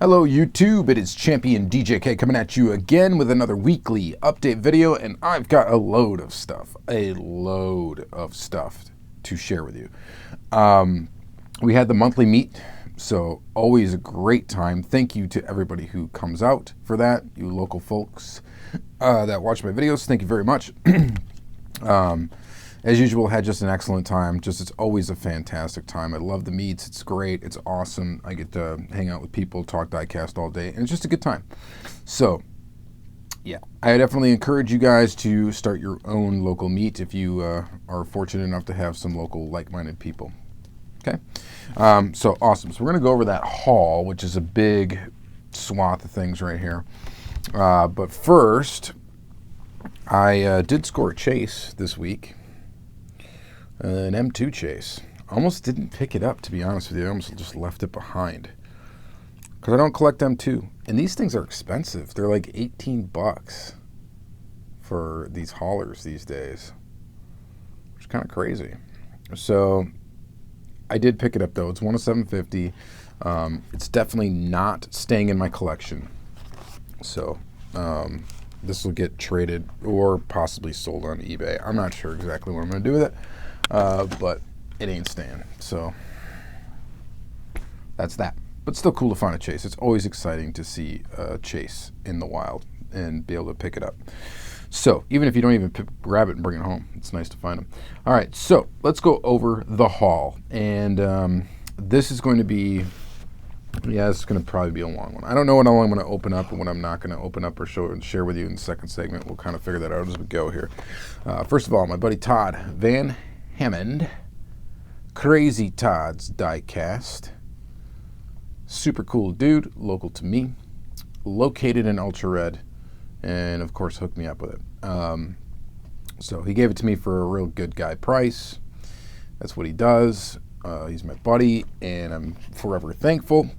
Hello YouTube, it is Championdjk coming at you again with another weekly update video, and I've got a load of stuff to share with you. We had the monthly meet, so always a great time. Thank you to everybody who comes out for that, you local folks that watch my videos. Thank you very much. As usual, had just an excellent time. It's always a fantastic time. I love the meets. It's great. It's awesome. I get to hang out with people, talk diecast all day, and it's just a good time. So, yeah, I definitely encourage you guys to start your own local meet if you are fortunate enough to have some local like-minded people. Okay? So, awesome. So, we're going to go over that haul, which is a big swath of things right here. But first, I did score a chase this week. An M2 chase. Almost didn't pick it up, to be honest with you. I almost just left it behind. Because I don't collect M2. And these things are expensive. They're like 18 bucks for these haulers these days. Which is kind of crazy. So, I did pick it up though. It's one of 750. It's definitely not staying in my collection. So, this will get traded or possibly sold on eBay. I'm not sure exactly what I'm going to do with it. But it ain't staying, so that's that. But still cool to find a chase. It's always exciting to see a chase in the wild and be able to pick it up. So even if you don't even grab it and bring it home, it's nice to find them. All right, so let's go over the haul. And this is going to be, this is going to probably be a long one. I don't know what all I'm going to open up and what I'm not going to open up or show and share with you in the second segment. We'll kind of figure that out as we go here. First of all, my buddy Todd Van Hammond, Crazy Todd's Diecast. Super cool dude, local to me, located in Ultra Red, and of course hooked me up with it. So he gave it to me for a real good guy price. That's what he does. He's my buddy, and I'm forever thankful.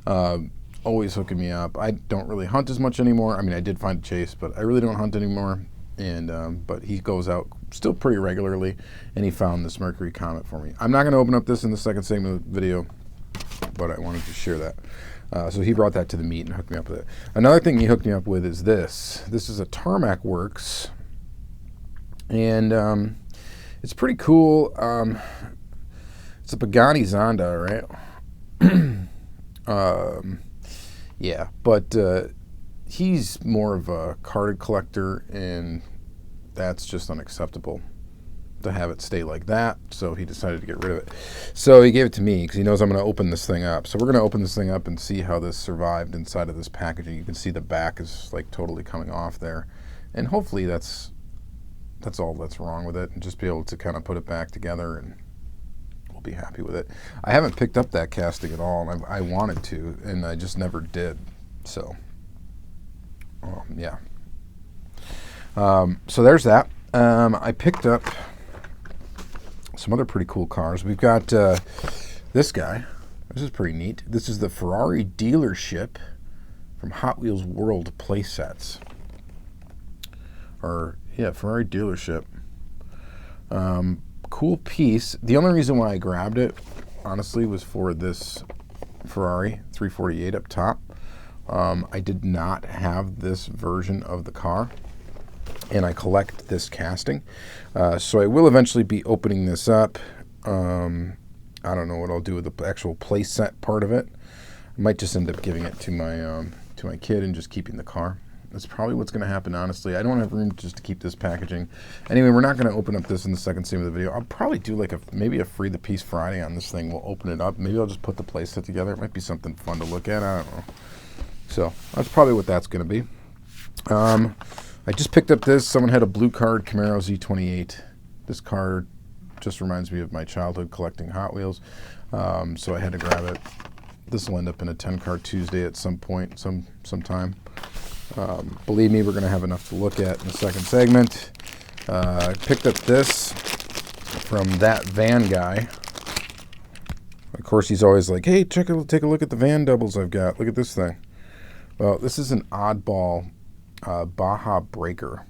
Always hooking me up. I don't really hunt as much anymore. I mean, I did find a chase, but I really don't hunt anymore. And but he goes out still pretty regularly, and he found this Mercury Comet for me. I'm not going to open up this in the second segment of the video, but I wanted to share that. So he brought that to the meet and hooked me up with it. Another thing he hooked me up with is this. This is a Tarmac Works, and it's pretty cool. It's a Pagani Zonda, right? Yeah, but he's more of a carded collector, and that's just unacceptable to have it stay like that, so he decided to get rid of it. So he gave it to me because he knows I'm going to open this thing up. So we're going to open this thing up and see how this survived inside of this packaging. You can see the back is like totally coming off there, and hopefully that's all that's wrong with it, and just be able to kind of put it back together, and we'll be happy with it. I haven't picked up that casting at all, and I wanted to, and I just never did. So yeah. So there's that. I picked up some other pretty cool cars. We've got this guy. This is pretty neat. This is the Ferrari dealership from Hot Wheels World Playsets. Or, yeah, Ferrari dealership. Cool piece. The only reason why I grabbed it, honestly, was for this Ferrari 348 up top. I did not have this version of the car, and I collect this casting. So I will eventually be opening this up. I don't know what I'll do with the actual play set part of it. I might just end up giving it to my kid and just keeping the car. That's probably what's going to happen, honestly. I don't have room just to keep this packaging. Anyway, we're not going to open up this in the second segment of the video. I'll probably do like maybe a Free the Piece Friday on this thing. We'll open it up. Maybe I'll just put the play set together. It might be something fun to look at. I don't know. So that's probably what that's going to be. I just picked up this. Someone had a blue card Camaro Z28. This card just reminds me of my childhood collecting Hot Wheels. So I had to grab it. This will end up in a 10-card Tuesday at some point, sometime. Believe me, we're going to have enough to look at in the second segment. I picked up this from that van guy. Of course, he's always like, hey, take a look at the van doubles I've got. Look at this thing. Well, this is an oddball Baja Breaker.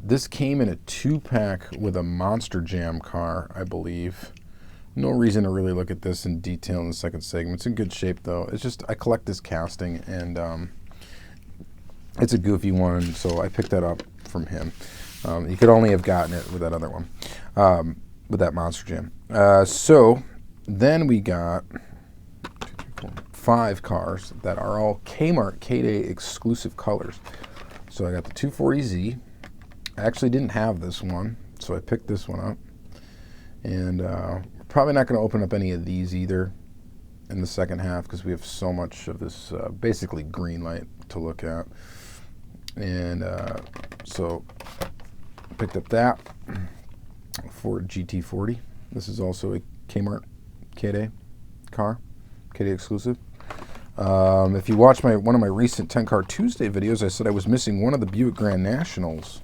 This came in a 2-pack with a Monster Jam car, I believe. No reason to really look at this in detail in the second segment. It's in good shape though. It's just I collect this casting, and it's a goofy one, so I picked that up from him. You could only have gotten it with that other one, with that Monster Jam. So then we got 5 cars that are all Kmart Kday exclusive colors. So I got the 240Z. I actually didn't have this one, so I picked this one up. And probably not going to open up any of these either in the second half because we have so much of this basically Greenlight to look at. And so I picked up that Ford GT40. This is also a Kmart Kday car, Kday exclusive. If you watch one of my recent 10 Car Tuesday videos, I said I was missing one of the Buick Grand Nationals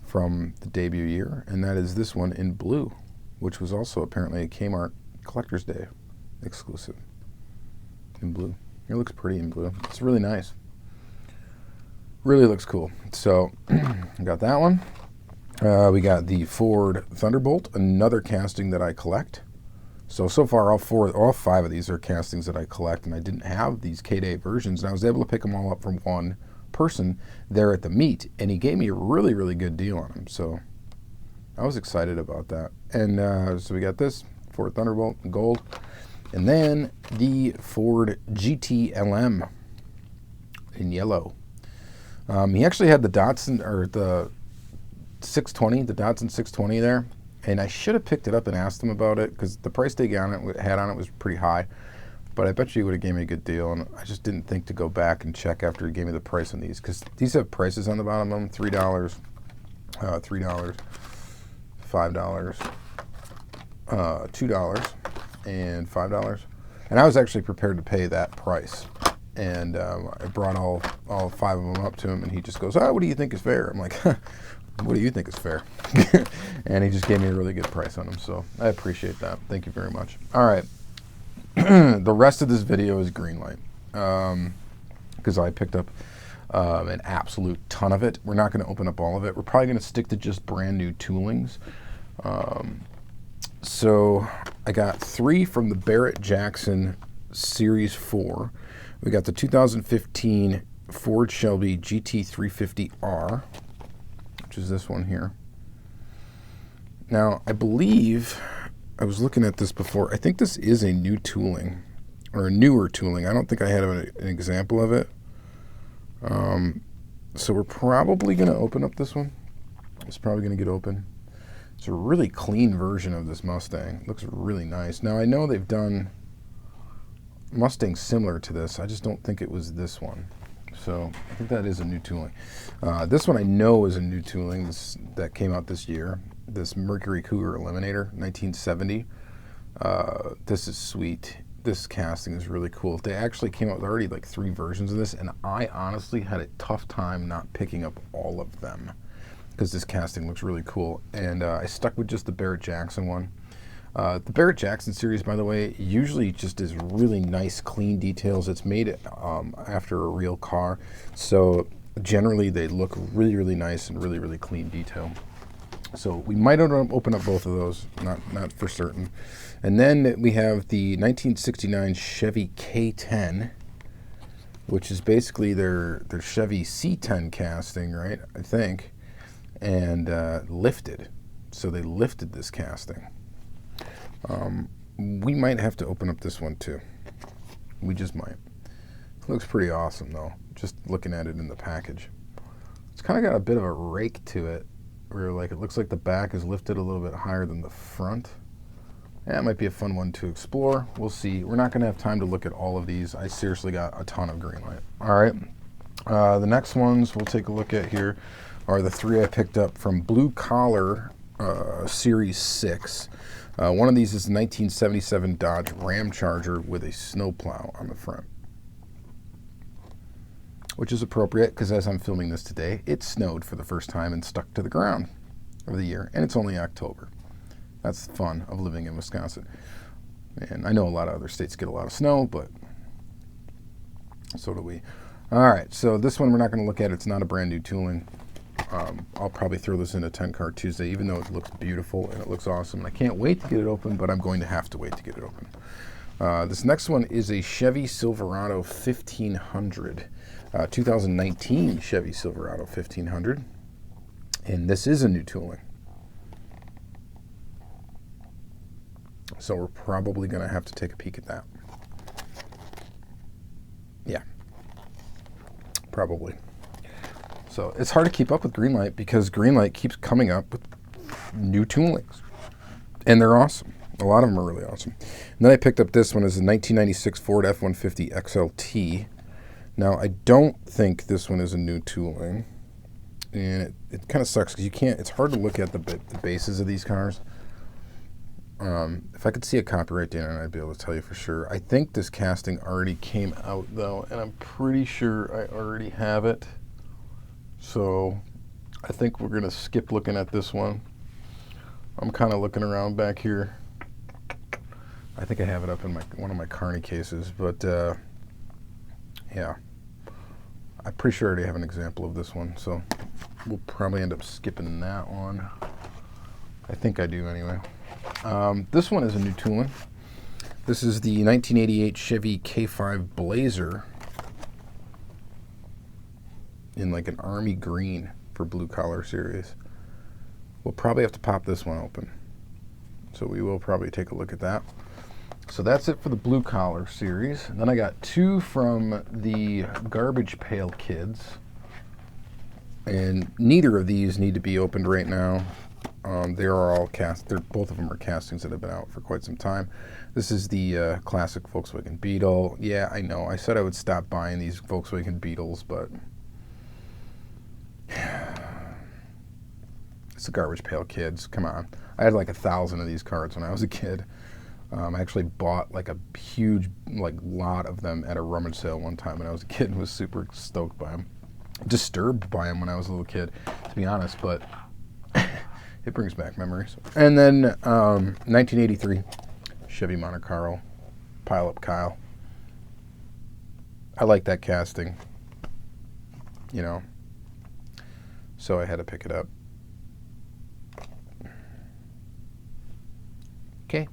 from the debut year, and that is this one in blue, which was also apparently a Kmart Collector's Day exclusive in blue. It looks pretty in blue. It's really nice. Really looks cool. So I got that one. We got the Ford Thunderbolt, another casting that I collect. So far all 5 of these are castings that I collect, and I didn't have these Kday versions, and I was able to pick them all up from one person there at the meet, and he gave me a really, really good deal on them. So I was excited about that. And so we got this Ford Thunderbolt in gold, and then the Ford GT LM in yellow. He actually had the Datsun, or the 620, the Datsun 620 there, and I should have picked it up and asked him about it because the price they had on it was pretty high, but I bet you he would have gave me a good deal, and I just didn't think to go back and check after he gave me the price on these, because these have prices on the bottom of them: $3, $3, $5, $2, and $5. And I was actually prepared to pay that price. And I brought all 5 of them up to him, and he just goes, "Oh, what do you think is fair?" I'm like, "What do you think is fair?" And he just gave me a really good price on them, so I appreciate that. Thank you very much. All right, the rest of this video is Greenlight, because I picked up an absolute ton of it. We're not going to open up all of it. We're probably going to stick to just brand new toolings. So I got 3 from the Barrett-Jackson Series 4. We got the 2015 Ford Shelby GT350R, which is this one here. Now, I believe, I was looking at this before, I think this is a new tooling, or a newer tooling. I don't think I had an example of it. So we're probably going to open up this one. It's probably going to get open. It's a really clean version of this Mustang. It looks really nice. Now, I know they've done Mustangs similar to this. I just don't think it was this one. So I think that is a new tooling. This one I know is a new tooling that came out this year. This Mercury Cougar Eliminator, 1970. This is sweet. This casting is really cool. They actually came out with already like 3 versions of this, and I honestly had a tough time not picking up all of them because this casting looks really cool. And I stuck with just the Barrett-Jackson one. The Barrett-Jackson series, by the way, usually just is really nice, clean details. It's made after a real car, so generally they look really, really nice and really, really clean detail. So we might open up both of those, not for certain. And then we have the 1969 Chevy K10, which is basically their Chevy C10 casting, right? I think, and lifted. So they lifted this casting. We might have to open up this one too. We just might. It looks pretty awesome though, just looking at it in the package. It's kind of got a bit of a rake to it, where like it looks like the back is lifted a little bit higher than the front. Yeah, it might be a fun one to explore. We'll see. We're not going to have time to look at all of these. I seriously got a ton of Greenlight. All right. The next ones we'll take a look at here are the 3 I picked up from Blue Collar Series 6. One of these is a 1977 Dodge Ram Charger with a snowplow on the front, which is appropriate because as I'm filming this today, it snowed for the first time and stuck to the ground of the year, and it's only October. That's the fun of living in Wisconsin. And I know a lot of other states get a lot of snow, but so do we. All right, so this one we're not going to look at. It's not a brand new tooling. I'll probably throw this in a 10 Car Tuesday, even though it looks beautiful and it looks awesome. And I can't wait to get it open, but I'm going to have to wait to get it open. This next one is a Chevy Silverado 1500, 2019 Chevy Silverado 1500, and this is a new tooling. So we're probably going to have to take a peek at that. Yeah, probably. So it's hard to keep up with Greenlight because Greenlight keeps coming up with new toolings, and they're awesome. A lot of them are really awesome. And then I picked up this one as a 1996 Ford F-150 XLT. Now, I don't think this one is a new tooling, and it kind of sucks because you can't, it's hard to look at the bases of these cars. If I could see a copyright date on it, I'd be able to tell you for sure. I think this casting already came out, though, and I'm pretty sure I already have it. So I think we're going to skip looking at this one. I'm kind of looking around back here. I think I have it up in one of my Carney cases, but yeah. I'm pretty sure I already have an example of this one, so we'll probably end up skipping that one. I think I do anyway. This one is a new tooling. This is the 1988 Chevy K5 Blazer in like an army green for blue collar series. We'll probably have to pop this one open. So we will probably take a look at that. So that's it for the blue collar series. And then I got two from the Garbage Pail Kids. And neither of these need to be opened right now. They are all both of them are castings that have been out for quite some time. This is the classic Volkswagen Beetle. Yeah, I know. I said I would stop buying these Volkswagen Beetles, but it's the Garbage Pail Kids. Come on. I had like 1,000 of these cards when I was a kid. I actually bought like a huge lot of them at a rummage sale one time when I was a kid and was super stoked by them. Disturbed by them when I was a little kid, to be honest, but it brings back memories. And then 1983 Chevy Monte Carlo Pile Up Kyle. I like that casting, you know, so I had to pick it up. Okay.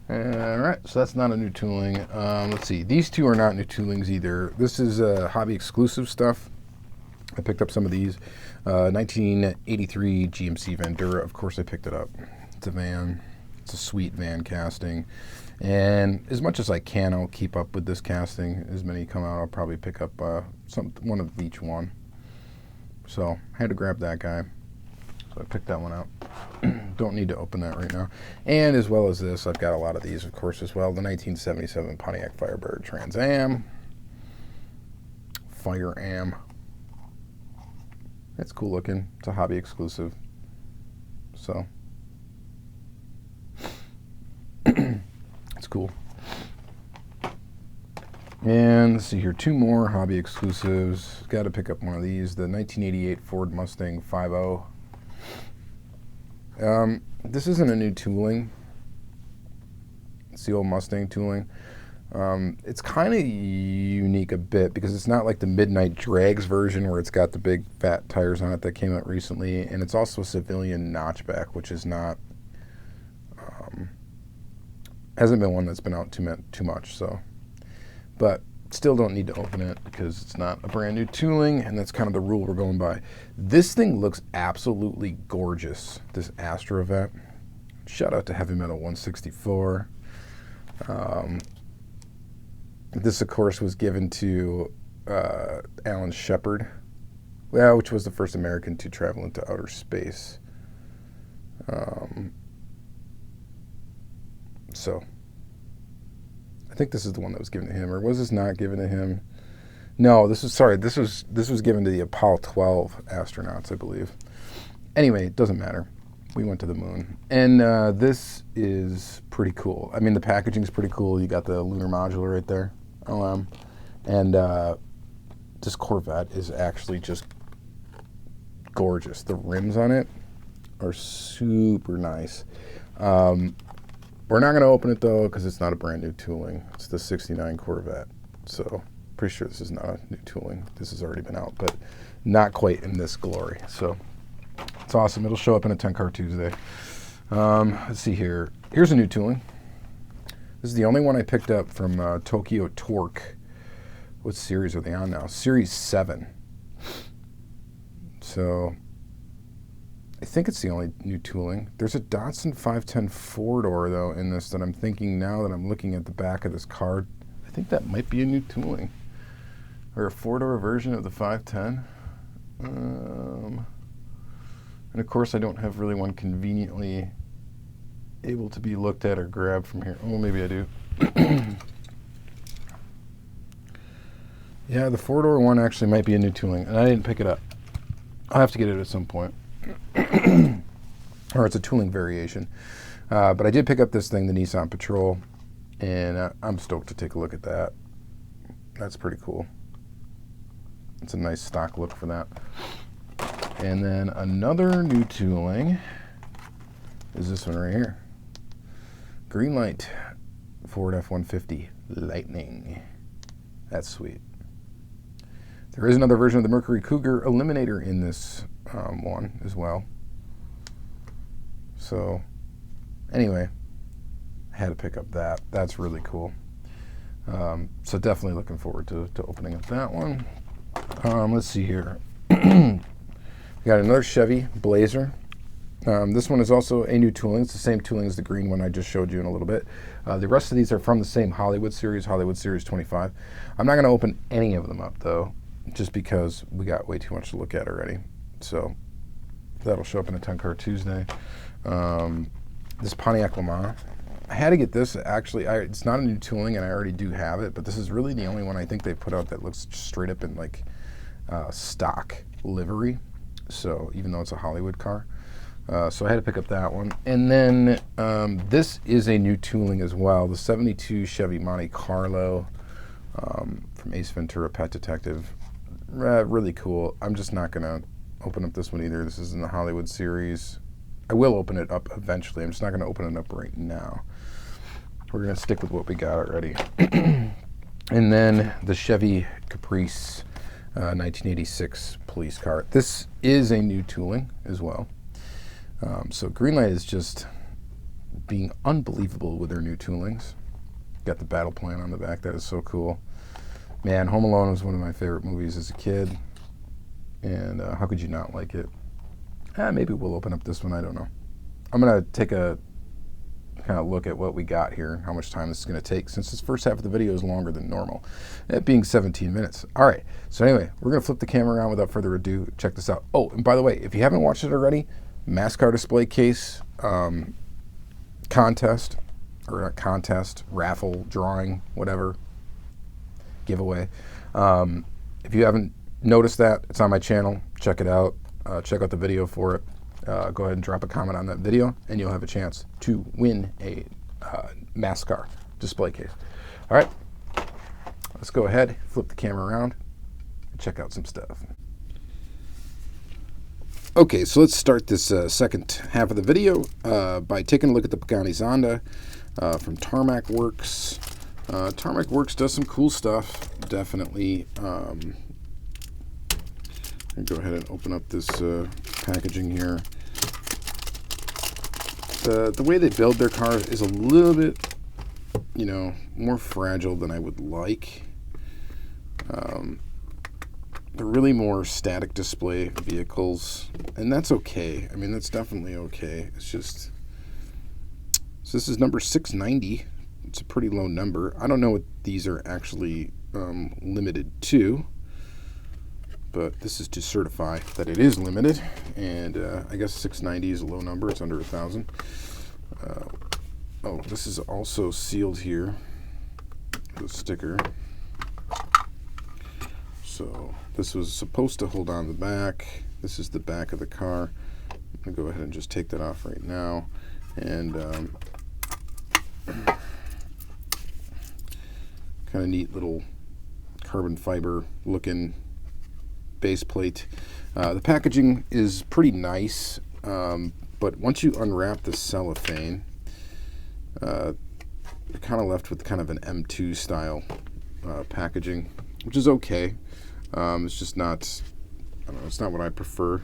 All right, so that's not a new tooling. Let's see, these two are not new toolings either. This is hobby exclusive stuff. I picked up some of these. 1983 GMC Vandura, of course I picked it up. It's a van. It's a sweet van casting. And as much as I can, I'll keep up with this casting. As many come out, I'll probably pick up one of each one. So I had to grab that guy. So I picked that one out. Don't need to open that right now. And as well as this, I've got a lot of these, of course, as well. The 1977 Pontiac Firebird Trans Am. Fire Am. It's cool looking. It's a hobby exclusive. So it's cool. And let's see here, two more hobby exclusives. Got to pick up one of these. The 1988 Ford Mustang 5.0. This isn't a new tooling. It's the old Mustang tooling. It's kind of unique a bit because it's not like the Midnight Drags version where it's got the big fat tires on it that came out recently, and it's also a civilian notchback, which is not hasn't been one that's been out too much. So, but still don't need to open it because it's not a brand new tooling, and that's kind of the rule we're going by. This thing looks absolutely gorgeous. This Astrovet. Shout out to Heavy Metal 164. This, of course, was given to Alan Shepard, which was the first American to travel into outer space. So, I think this is the one that was given to him, or was this not given to him? No, this was given to the Apollo 12 astronauts, I believe. Anyway, it doesn't matter. We went to the moon. And this is pretty cool. I mean, the packaging is pretty cool. You got the lunar module right there. And this Corvette is actually just gorgeous. The rims on it are super nice. We're not going to open it, though, because it's not a brand new tooling. It's the 69 Corvette. So Pretty sure this is not a new tooling. This has already been out, but not quite in this glory. So it's awesome. It'll show up in a 10 Car Tuesday. Let's see here. Here's a new tooling. This is the only one I picked up from Tokyo Torque. What series are they on now? Series 7. So I think it's the only new tooling. There's a Datsun 510 4-door, though, in this that I'm thinking now that I'm looking at the back of this card. I think that might be a new tooling. Or a 4-door version of the 510. And of course, I don't have really one conveniently able to be looked at or grabbed from here. Oh, maybe I do. Yeah, the 4-door one actually might be a new tooling, and I didn't pick it up. I'll have to get it at some point. Or it's a tooling variation. But I did pick up this thing, the Nissan Patrol, and I'm stoked to take a look at that. That's pretty cool. It's a nice stock look for that. And then another new tooling is this one right here. Greenlight Ford F-150 Lightning. That's sweet. There is another version of the Mercury Cougar Eliminator in this one as well. So anyway, I had to pick up that. That's really cool. So definitely looking forward to opening up that one. Let's see here. We got another Chevy Blazer. This one is also a new tooling. It's the same tooling as the green one I just showed you in a little bit. The rest of these are from the same Hollywood Series 25. I'm not going to open any of them up, though, just because we got way too much to look at already. So that'll show up in a 10 Car Tuesday. This Pontiac Le Mans. I had to get this. Actually, it's not a new tooling, and I already do have it, but this is really the only one I think they put out that looks straight up in like stock livery. So even though it's a Hollywood car. So I had to pick up that one. And then this is a new tooling as well. The 72 Chevy Monte Carlo from Ace Ventura Pet Detective. Really cool. I'm just not going to open up this one either. This is in the Hollywood series. I will open it up eventually. I'm just not going to open it up right now. We're going to stick with what we got already. And then the Chevy Caprice 1986 police car. This is a new tooling as well. So Greenlight is just being unbelievable with their new toolings. Got the battle plan on the back. That is so cool. Man, Home Alone was one of my favorite movies as a kid. And how could you not like it? Maybe we'll open up this one. I don't know. I'm going to take a kind of look at what we got here and how much time this is going to take, since this first half of the video is longer than normal, it being 17 minutes. All right. So anyway, we're going to flip the camera around without further ado. Check this out. Oh, and by the way, if you haven't watched it already, MASCAR display case contest, or not contest, raffle, drawing, whatever, giveaway. If you haven't noticed that, it's on my channel. Check it out. Check out the video for it. Go ahead and drop a comment on that video, and you'll have a chance to win a MASCAR display case. All right, let's go ahead, flip the camera around, and check out some stuff. Okay, so let's start this second half of the video by taking a look at the Pagani Zonda from Tarmac Works. Tarmac Works does some cool stuff, definitely. I'll go ahead and open up this packaging here. The way they build their car is a little bit, more fragile than I would like. They're really more static display vehicles, and that's okay. I mean, that's definitely okay. It's just, so this is number 690. It's a pretty low number. I don't know what these are actually limited to, but this is to certify that it is limited, and I guess 690 is a low number. It's under 1,000. Oh, this is also sealed here, the sticker. So this was supposed to hold on the back. This is the back of the car. I'm going to go ahead and just take that off right now. And kind of neat little carbon fiber looking base plate. The packaging is pretty nice, but once you unwrap the cellophane, you're kind of left with kind of an M2 style packaging. which is okay. It's just not, I don't know, it's not what I prefer.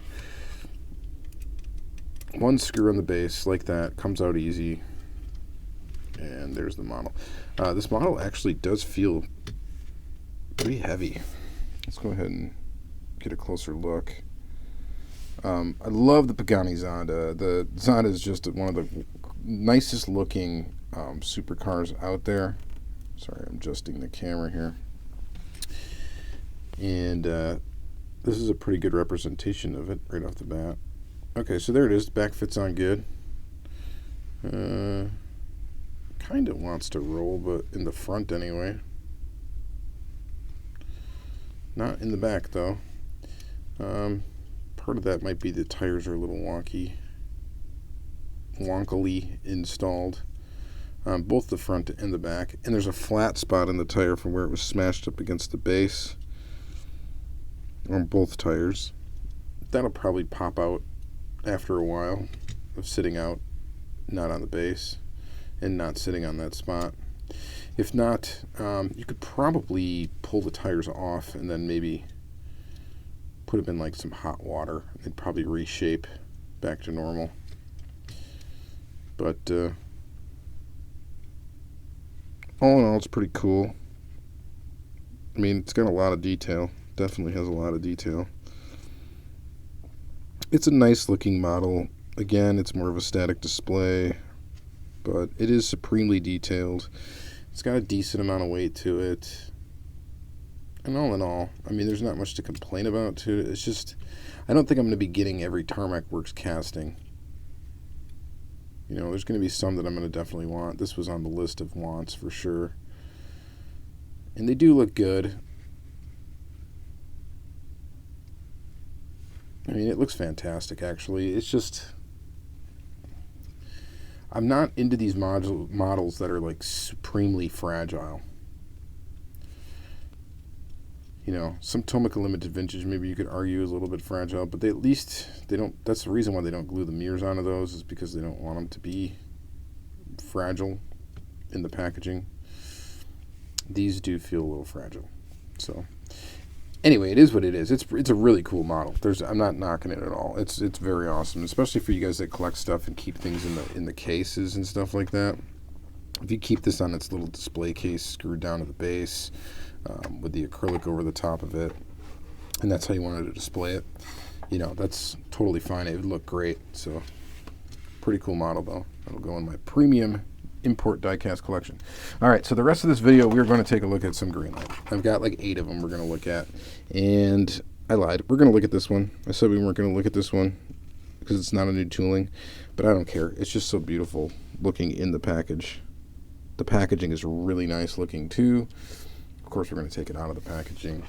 One screw on the base like that, comes out easy, and there's the model. This model actually does feel pretty heavy. Let's go ahead and get a closer look. I love the Pagani Zonda. The Zonda is just one of the nicest looking supercars out there. Sorry, I'm adjusting the camera here. And this is a pretty good representation of it right off the bat. Okay, so there it is. The back fits on good. Kind of wants to roll, but in the front anyway. Not in the back, though. Part of that might be the tires are a little wonkily installed. Both the front and the back. And there's a flat spot in the tire from where it was smashed up against the base on both tires. That'll probably pop out after a while of sitting out, not on the base, and not sitting on that spot. If not, you could probably pull the tires off and then maybe put them in like some hot water. They'd probably reshape back to normal. But all in all, it's pretty cool. I mean, it's got a lot of detail. Definitely has a lot of detail. It's a nice looking model. Again, it's more of a static display, but it is supremely detailed. It's got a decent amount of weight to it. And all in all, I mean, there's not much to complain about to it. It's just, I don't think I'm going to be getting every Tarmac Works casting. You know, there's going to be some that I'm going to definitely want. This was on the list of wants for sure. And they do look good. I mean, it looks fantastic, actually. It's just, I'm not into these models that are like supremely fragile. You know, some Tomica Limited Vintage, maybe you could argue is a little bit fragile, but they at least, they don't, that's the reason why they don't glue the mirrors onto those, is because they don't want them to be fragile in the packaging. These do feel a little fragile. So anyway, it is what it is. It's a really cool model. I'm not knocking it at all. It's very awesome, especially for you guys that collect stuff and keep things in the cases and stuff like that. If you keep this on its little display case screwed down to the base, with the acrylic over the top of it, and that's how you wanted to display it, you know, that's totally fine. It would look great. So pretty cool model though. That'll go in my premium import diecast collection. All right, so the rest of this video we're going to take a look at some Greenlight. I've got like 8 of them we're going to look at, and I lied. We're going to look at this one. I said we weren't going to look at this one because it's not a new tooling, but I don't care. It's just so beautiful looking in the package. The packaging is really nice looking too. Of course, we're going to take it out of the packaging.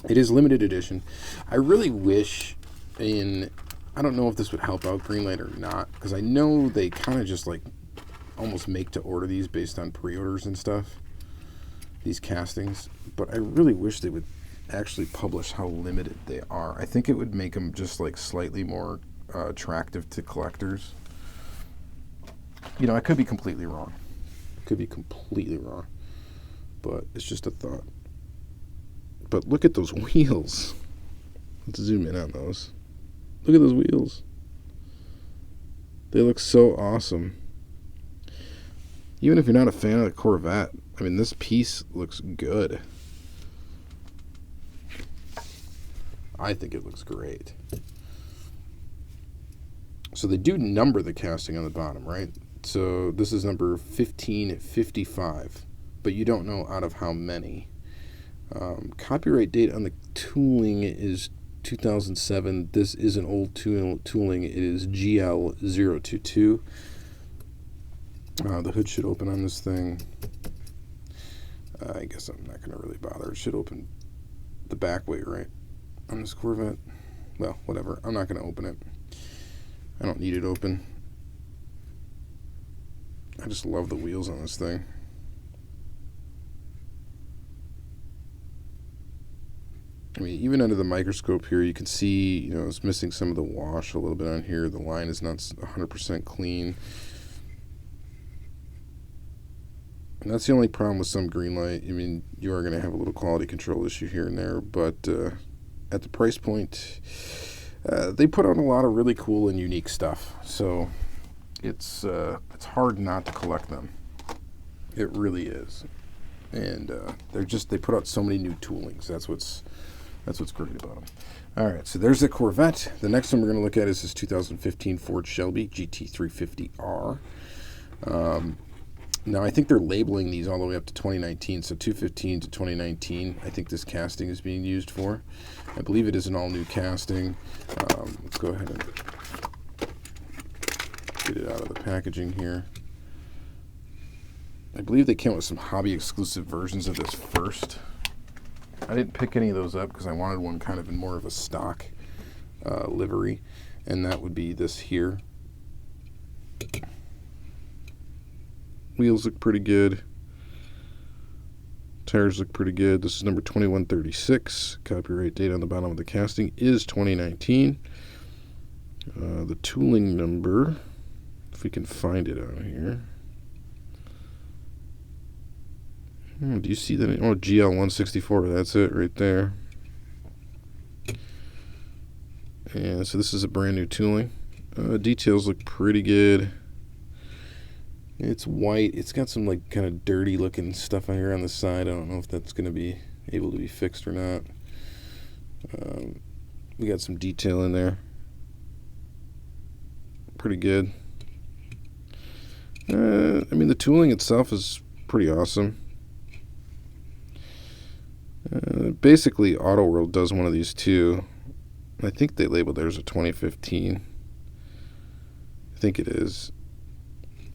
It is limited edition. I really wish I don't know if this would help out Greenlight or not, because I know they kind of just like almost make to order these based on pre-orders and stuff, these castings, but I really wish they would actually publish how limited they are. I think it would make them just like slightly more attractive to collectors. You know, I could be completely wrong. But it's just a thought. But look at those wheels. Let's zoom in on those. Look at those wheels. They look so awesome. Even if you're not a fan of the Corvette, I mean, this piece looks good. I think it looks great. So they do number the casting on the bottom, right? So this is number 1555. But you don't know out of how many. Copyright date on the tooling is 2007. This is an old tooling. It is GL022. The hood should open on this thing. I guess I'm not going to really bother. It should open the back way, right? On this Corvette. Well, whatever. I'm not going to open it. I don't need it open. I just love the wheels on this thing. I mean, even under the microscope here, you can see, you know, it's missing some of the wash a little bit on here. The line is not 100% clean. And that's the only problem with some Greenlight. I mean, you are going to have a little quality control issue here and there, but at the price point, they put out a lot of really cool and unique stuff. So it's hard not to collect them. It really is. And they put out so many new toolings. That's what's great about them. All right, so there's the Corvette. The next one we're going to look at is this 2015 Ford Shelby GT350R. Now, I think they're labeling these all the way up to 2019, so 2015 to 2019, I think this casting is being used for. I believe it is an all-new casting. Let's go ahead and get it out of the packaging here. I believe they came out with some hobby-exclusive versions of this first. I didn't pick any of those up because I wanted one kind of in more of a stock livery, and that would be this here. Wheels look pretty good. Tires look pretty good. This is number 2136. Copyright date on the bottom of the casting is 2019. The tooling number, if we can find it out here. Do you see that? Oh, GL164. That's it right there. And so this is a brand new tooling. Details look pretty good. It's white. It's got some like kind of dirty looking stuff on here on the side. I don't know if that's going to be able to be fixed or not. We got some detail in there. Pretty good. I mean, the tooling itself is pretty awesome. Basically, Auto World does one of these too. I think they labeled theirs a 2015. I think it is.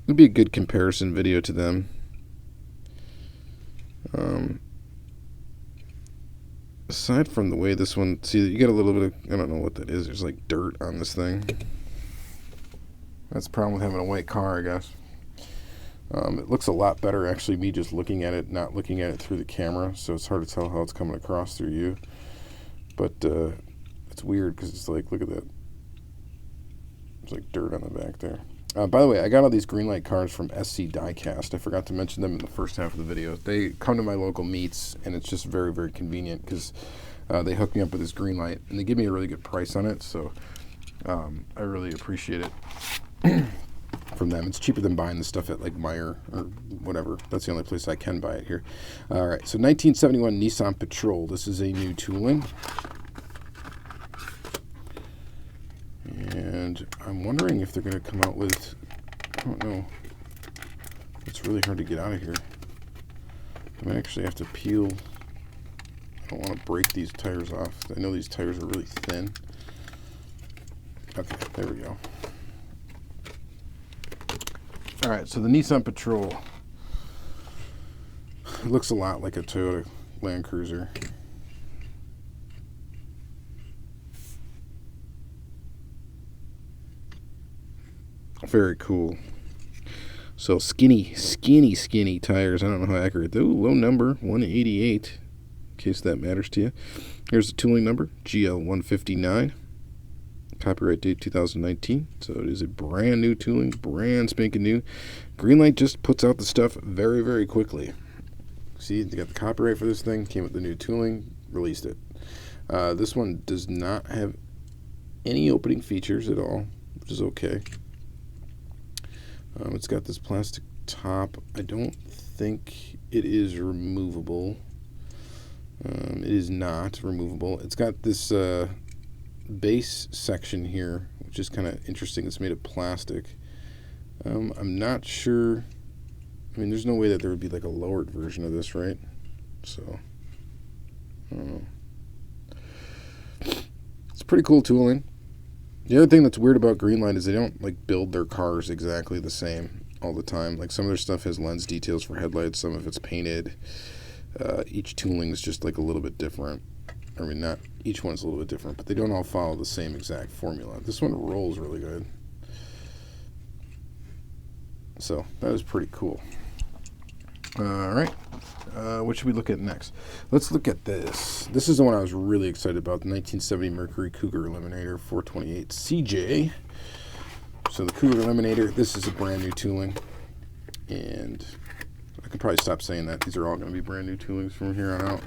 It'd be a good comparison video to them. Aside from the way this one, see, you get a little bit of, I don't know what that is. There's like dirt on this thing. That's the problem with having a white car, I guess. It looks a lot better, actually, me just looking at it, not looking at it through the camera, so it's hard to tell how it's coming across through you. But it's weird because it's like, look at that. There's like dirt on the back there. By the way, I got all these Greenlight cars from SC Diecast. I forgot to mention them in the first half of the video. They come to my local meets, and it's just very, very convenient because they hook me up with this Greenlight, and they give me a really good price on it, so I really appreciate it. From them. It's cheaper than buying the stuff at like Meyer or whatever. That's the only place I can buy it here. All right, so 1971 Nissan Patrol. This is a new tooling. And I'm wondering if they're going to come out with, I don't know. It's really hard to get out of here. I might actually have to peel. I don't want to break these tires off. I know these tires are really thin. Okay, there we go. All right, so the Nissan Patrol looks a lot like a Toyota Land Cruiser. Very cool. So skinny tires. I don't know how accurate. Ooh, low number, 188, in case that matters to you. Here's the tooling number, GL159. Copyright date 2019, so it is a brand new tooling, brand spanking new. Greenlight just puts out the stuff very, very quickly. See, they got the copyright for this thing, came with the new tooling, released it. This one does not have any opening features at all, which is okay. It's got this plastic top. I don't think it is removable. It is not removable. It's got this base section here, which is kind of interesting. It's made of plastic. I'm not sure. I mean, there's no way that there would be like a lowered version of this, right? So, I don't know. It's pretty cool tooling. The other thing that's weird about Greenlight is they don't like build their cars exactly the same all the time. Like some of their stuff has lens details for headlights, some of it's painted. Each tooling is just like a little bit different. I mean, not each one's a little bit different, but they don't all follow the same exact formula. This one rolls really good. So that is pretty cool. All right. What should we look at next? Let's look at this. This is the one I was really excited about, the 1970 Mercury Cougar Eliminator 428 CJ. So the Cougar Eliminator, this is a brand new tooling. And I could probably stop saying that. These are all going to be brand new toolings from here on out.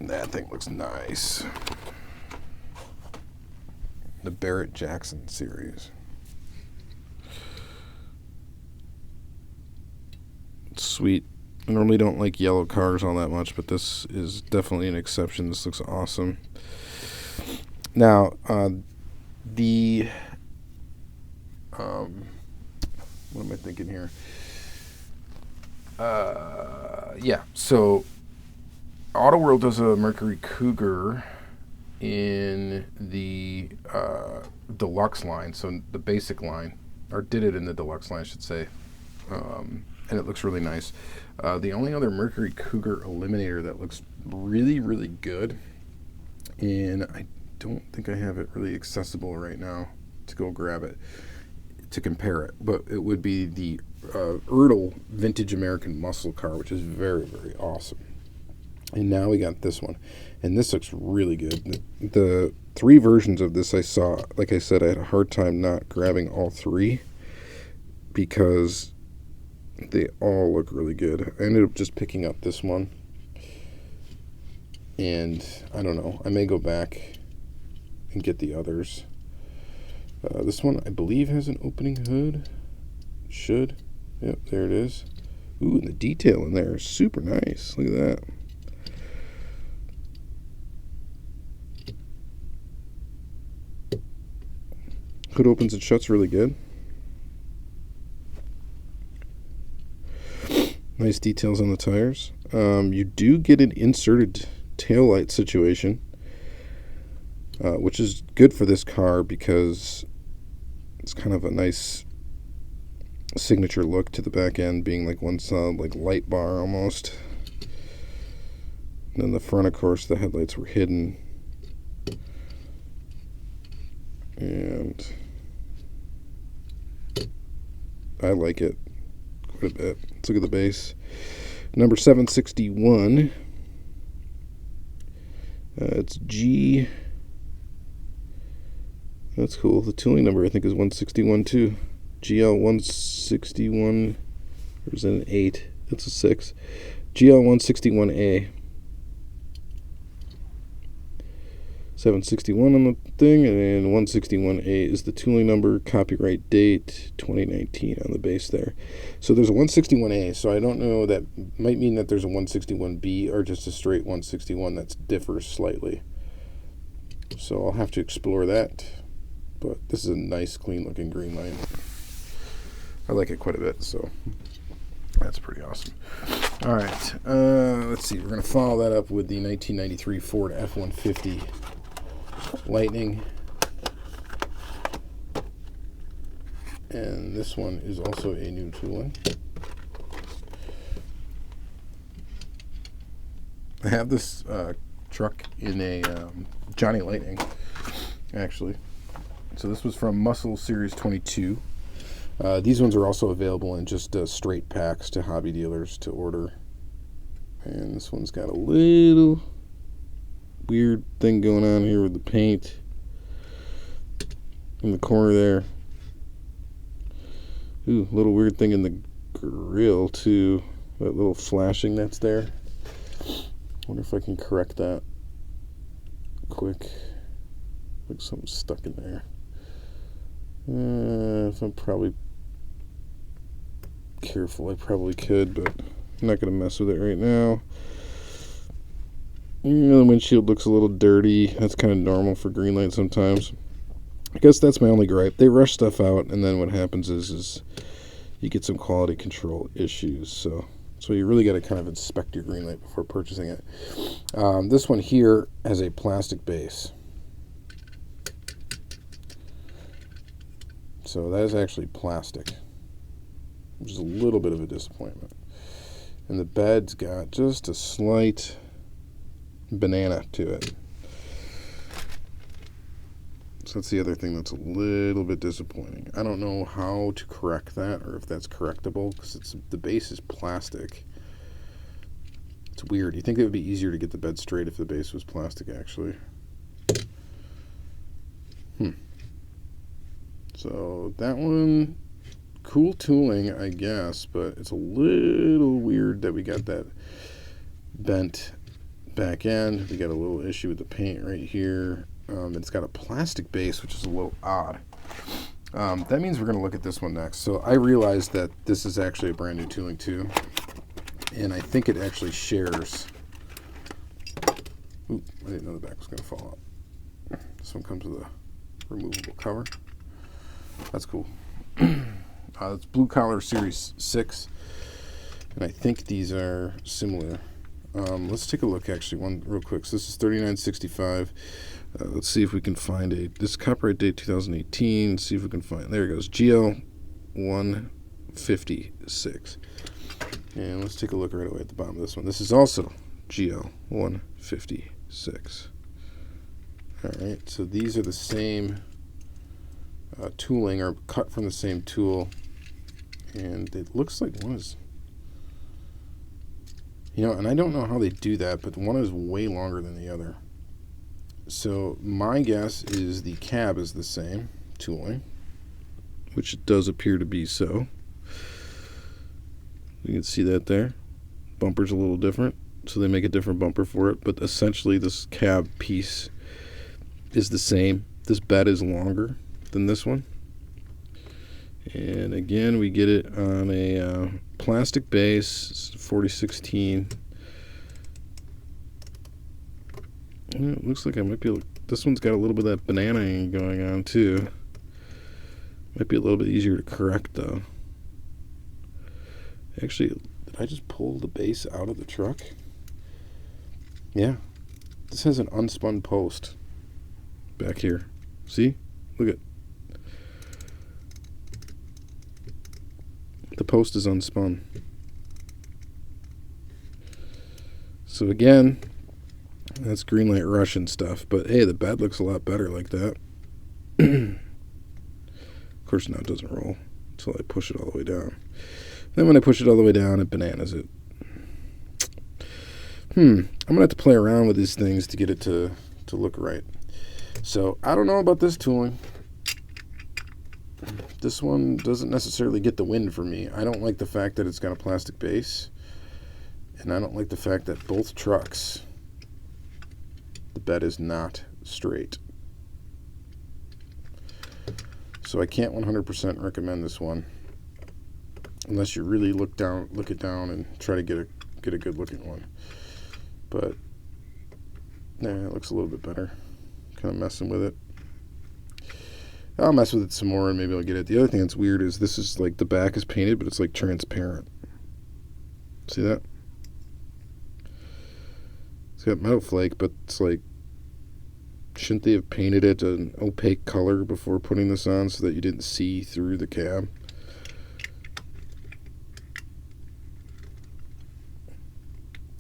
That thing looks nice. The Barrett Jackson series. Sweet. I normally don't like yellow cars all that much, but this is definitely an exception. This looks awesome. Now, the what am I thinking here? Yeah, so Auto World does a Mercury Cougar in the deluxe line, so the basic line, or did it in the deluxe line, I should say, and it looks really nice. The only other Mercury Cougar Eliminator that looks really, really good, and I don't think I have it really accessible right now to go grab it, to compare it, but it would be the Ertl Vintage American Muscle Car, which is very, very awesome. And now we got this one, and this looks really good. The three versions of this I saw, like I said, I had a hard time not grabbing all three because they all look really good. I ended up just picking up this one, and I don't know, I may go back and get the others. This one, I believe, has an opening hood. Should. Yep, there it is. Ooh, and the detail in there is super nice. Look at that. Hood opens and shuts really good. Nice details on the tires. You do get an inserted taillight situation, which is good for this car because it's kind of a nice signature look to the back end, being like one solid like light bar almost. And then the front, of course, the headlights were hidden. And I like it quite a bit. Let's look at the base. Number 761. It's G. That's cool. The tooling number, I think, is 161 too. GL 161. Or is that an 8? That's a 6. GL 161A. 761 on the thing, and 161A is the tooling number, copyright date 2019 on the base there. So there's a 161A, so I don't know, that might mean that there's a 161B or just a straight 161 that differs slightly. So I'll have to explore that, but this is a nice, clean looking Greenlight. I like it quite a bit, so that's pretty awesome. All right, let's see, we're going to follow that up with the 1993 Ford F-150 Lightning, and this one is also a new tooling. I have this truck in a Johnny Lightning, actually. So this was from Muscle Series 22. These ones are also available in just straight packs to hobby dealers to order. And this one's got a little weird thing going on here with the paint in the corner there. Ooh, little weird thing in the grill too. That little flashing that's there. Wonder if I can correct that quick. Like something's stuck in there. If I'm probably careful, I probably could, but I'm not going to mess with it right now. The windshield looks a little dirty. That's kind of normal for Greenlight sometimes. I guess that's my only gripe. They rush stuff out, and then what happens is you get some quality control issues. So you really got to kind of inspect your Greenlight before purchasing it. This one here has a plastic base. So that is actually plastic, which is a little bit of a disappointment. And the bed's got just a slight banana to it. So that's the other thing that's a little bit disappointing. I don't know how to correct that, or if that's correctable, because the base is plastic. It's weird. You think it would be easier to get the bed straight if the base was plastic, actually. So that one cool tooling, I guess, but it's a little weird that we got that bent back end. We got a little issue with the paint right here. It's got a plastic base, which is a little odd. That means we're going to look at this one next. So I realized that this is actually a brand new tooling too, and I think it actually shares. Ooh, I didn't know the back was going to fall out. This one comes with a removable cover. That's cool. It's Blue Collar Series 6, and I think these are similar. Let's take a look, actually, one real quick. So this is $39.65. Let's see if we can find this copyright date 2018. See if we can find, there it goes, GL 156. And let's take a look right away at the bottom of this one. This is also GL 156. All right, so these are the same tooling, or cut from the same tool, and it looks like one is, and I don't know how they do that, but one is way longer than the other. So my guess is the cab is the same tooling, which it does appear to be so. You can see that there. Bumper's a little different, so they make a different bumper for it, but essentially this cab piece is the same. This bed is longer than this one. And again, we get it on a plastic base, 4016. It looks like I might be able, this one's got a little bit of that banana going on too. Might be a little bit easier to correct though. Actually, did I just pull the base out of the truck? Yeah. This has an unspun post back here. See? Look at, the post is unspun. So again, that's Greenlight Russian stuff, but hey, the bed looks a lot better like that. Of course, now it doesn't roll until I push it all the way down. Then when I push it all the way down, it bananas it. I'm gonna have to play around with these things to get it to look right. So I don't know about this tooling. This one doesn't necessarily get the win for me. I don't like the fact that it's got a plastic base, and I don't like the fact that both trucks, the bed is not straight. So I can't 100% recommend this one unless you really look it down and try to get a good looking one. But yeah, it looks a little bit better. Kind of messing with it. I'll mess with it some more and maybe I'll get it. The other thing that's weird is this is like the back is painted, but it's like transparent. See that? It's got metal flake, but it's like, shouldn't they have painted it an opaque color before putting this on so that you didn't see through the cab?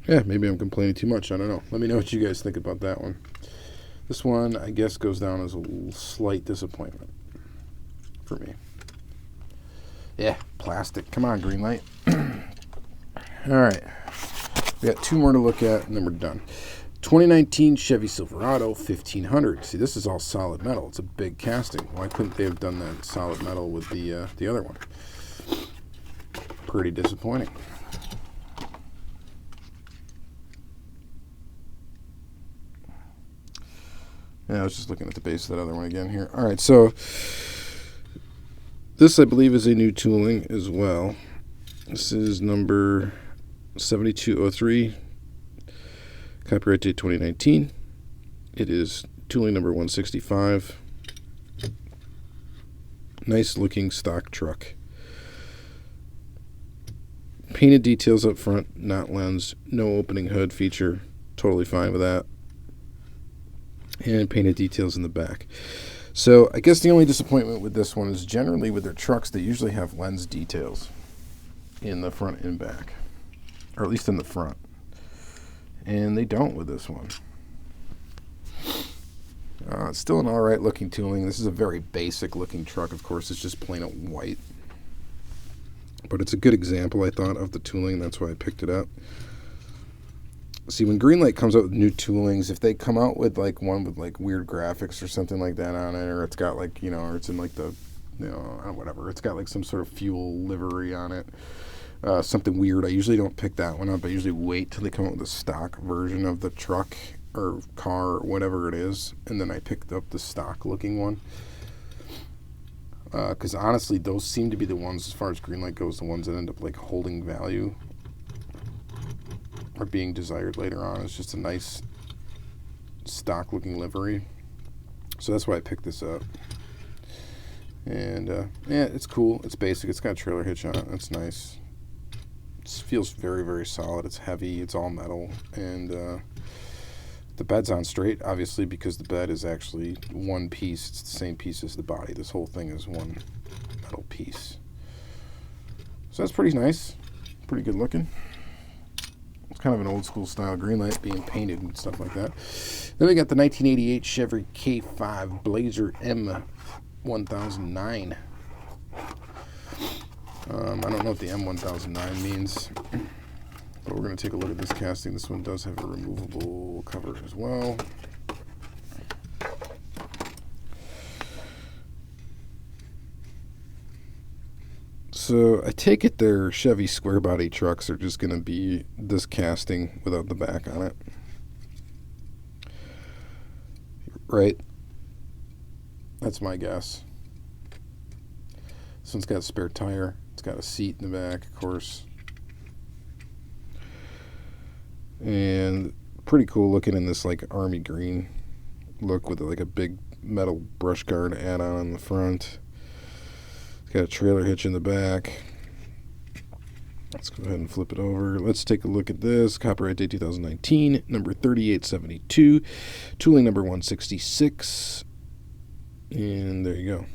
Yeah, maybe I'm complaining too much. I don't know. Let me know what you guys think about that one. This one, I guess, goes down as a slight disappointment for me. Yeah, plastic. Come on, Greenlight. All right. We got two more to look at, and then we're done. 2019 Chevy Silverado 1500. See, this is all solid metal. It's a big casting. Why couldn't they have done that solid metal with the other one? Pretty disappointing. Yeah, I was just looking at the base of that other one again here. All right, so this, I believe, is a new tooling as well. This is number 7203, copyright date 2019. It is tooling number 165. Nice looking stock truck. Painted details up front, not lens, no opening hood feature. Totally fine with that. And painted details in the back. So I guess the only disappointment with this one is generally with their trucks, they usually have lens details in the front and back, or at least in the front, and they don't with this one. It's still an alright looking tooling. This is a very basic looking truck. Of course, it's just plain old white, but it's a good example, I thought, of the tooling. That's why I picked it up. See, when Greenlight comes out with new toolings, if they come out with like one with like weird graphics or something like that on it, or it's got like, or it's in like the you know, whatever. It's got like some sort of fuel livery on it. Something weird. I usually don't pick that one up. I usually wait till they come out with a stock version of the truck or car or whatever it is, and then I picked up the stock looking one. Because honestly, those seem to be the ones, as far as Greenlight goes, the ones that end up like holding value or being desired later on. It's just a nice stock looking livery. So that's why I picked this up. And yeah, it's cool. It's basic. It's got a trailer hitch on it. That's nice. It feels very, very solid. It's heavy. It's all metal. And the bed's on straight, obviously, because the bed is actually one piece. It's the same piece as the body. This whole thing is one metal piece. So that's pretty nice. Pretty good looking. It's kind of an old school style Greenlight, being painted and stuff like that. Then we got the 1988 Chevy K5 Blazer M1009. I don't know what the M1009 means, but we're going to take a look at this casting. This one does have a removable cover as well. So I take it their Chevy square body trucks are just going to be this casting without the back on it. Right? That's my guess. This one's got a spare tire. It's got a seat in the back, of course. And pretty cool looking in this like army green look with like a big metal brush guard add-on on the front. It's got a trailer hitch in the back. Let's go ahead and flip it over. Let's take a look at this. Copyright date 2019, number 3872, tooling number 166. And there you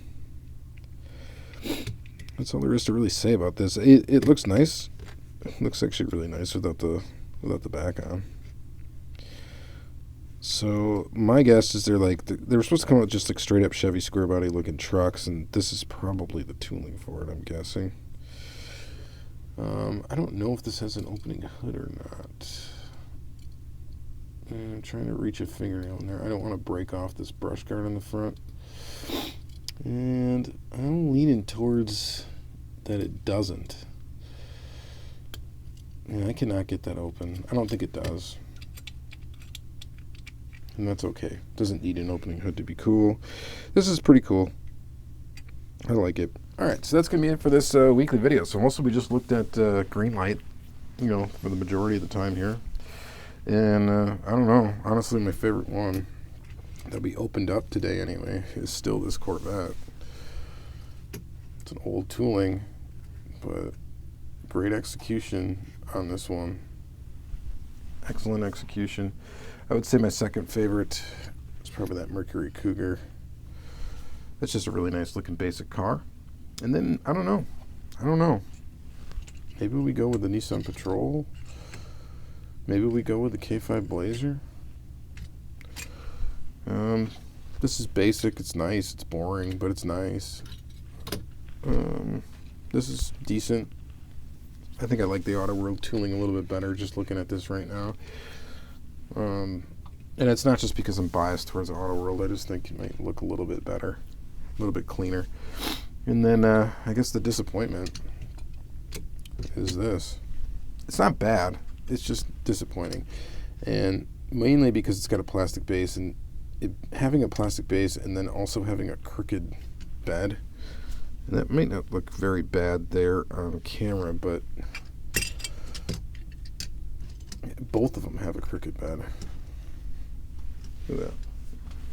go. That's all there is to really say about this. It looks nice. It looks actually really nice without the back on. So my guess is they were supposed to come out with just like straight up Chevy square body looking trucks, and this is probably the tooling for it, I'm guessing. I don't know if this has an opening hood or not. I'm trying to reach a fingernail in there. I don't want to break off this brush guard on the front. And I'm leaning towards that it doesn't. And I cannot get that open. I don't think it does. And that's okay. Doesn't need an opening hood to be cool. This is pretty cool. I like it. Alright, so that's going to be it for this weekly video. So mostly we just looked at Greenlight, you know, for the majority of the time here. And I don't know. Honestly, my favorite one that we opened up today anyway is still this Corvette. It's an old tooling, but great execution on this one. Excellent execution. I would say my second favorite is probably that Mercury Cougar. It's just a really nice looking basic car. And then I don't know. Maybe we go with the Nissan Patrol. Maybe we go with the K5 Blazer. This is basic. It's nice. It's boring, but it's nice. This is decent. I think I like the Auto World tooling a little bit better just looking at this right now. And it's not just because I'm biased towards Auto World. I just think it might look a little bit better, a little bit cleaner. And then I guess the disappointment is this. It's not bad. It's just disappointing. And mainly because it's got a plastic base, and having a plastic base and then also having a crooked bed. And that might not look very bad there on camera, but both of them have a crooked bed. Look at that.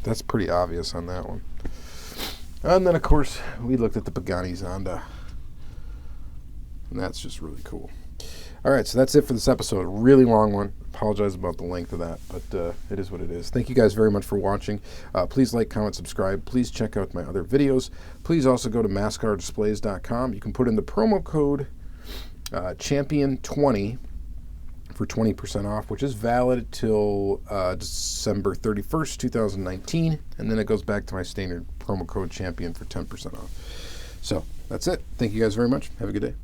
That's pretty obvious on that one. And then, of course, we looked at the Pagani Zonda. And that's just really cool. All right, so that's it for this episode. A really long one. Apologize about the length of that, but it is what it is. Thank you guys very much for watching. Please like, comment, subscribe. Please check out my other videos. Please also go to mascardisplays.com. You can put in the promo code Champion20 for 20% off, which is valid till December 31st, 2019. And then it goes back to my standard promo code Champion for 10% off. So that's it. Thank you guys very much. Have a good day.